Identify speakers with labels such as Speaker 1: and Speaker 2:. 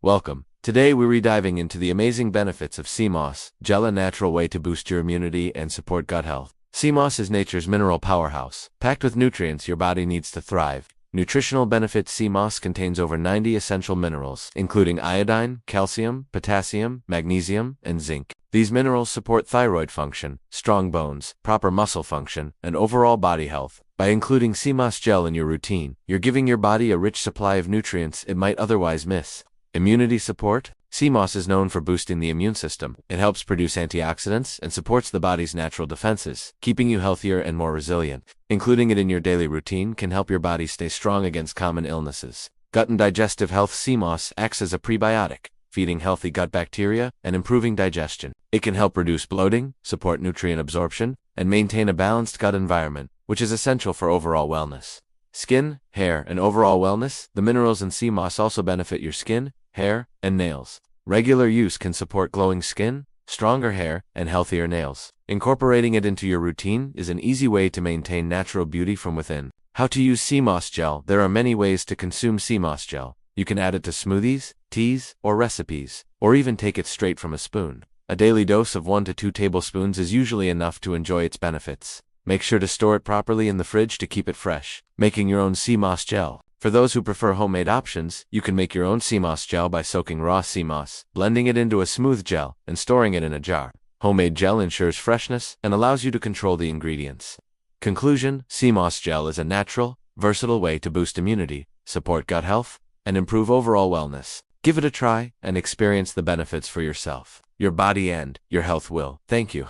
Speaker 1: Welcome. Today we're diving into the amazing benefits of sea moss gel, a natural way to boost your immunity and support gut health. Sea moss is nature's mineral powerhouse, packed with nutrients your body needs to thrive. Nutritional benefits: sea moss contains over 90 essential minerals, including iodine, calcium, potassium, magnesium, and zinc. These minerals support thyroid function, strong bones, proper muscle function, and overall body health. By including sea moss gel in your routine, you're giving your body a rich supply of nutrients it might otherwise miss. Immunity support: sea moss is known for boosting the immune system. It helps produce antioxidants and supports the body's natural defenses, keeping you healthier and more resilient. Including it in your daily routine can help your body stay strong against common illnesses. Gut and digestive health: sea moss acts as a prebiotic, feeding healthy gut bacteria and improving digestion. It can help reduce bloating, support nutrient absorption, and maintain a balanced gut environment, which is essential for overall wellness. Skin, hair, and overall wellness: the minerals in sea moss also benefit your skin, hair, and nails. Regular use can support glowing skin, stronger hair, and healthier nails. Incorporating it into your routine is an easy way to maintain natural beauty from within. How to use sea moss gel: there are many ways to consume sea moss gel. You can add it to smoothies, teas, or recipes, or even take it straight from a spoon. A daily dose of 1 to 2 tablespoons is usually enough to enjoy its benefits. Make sure to store it properly in the fridge to keep it fresh. Making your own sea moss gel: for those who prefer homemade options, you can make your own sea moss gel by soaking raw sea moss, blending it into a smooth gel, and storing it in a jar. Homemade gel ensures freshness and allows you to control the ingredients. Conclusion: sea moss gel is a natural, versatile way to boost immunity, support gut health, and improve overall wellness. Give it a try and experience the benefits for yourself. Your body and your health will thank you.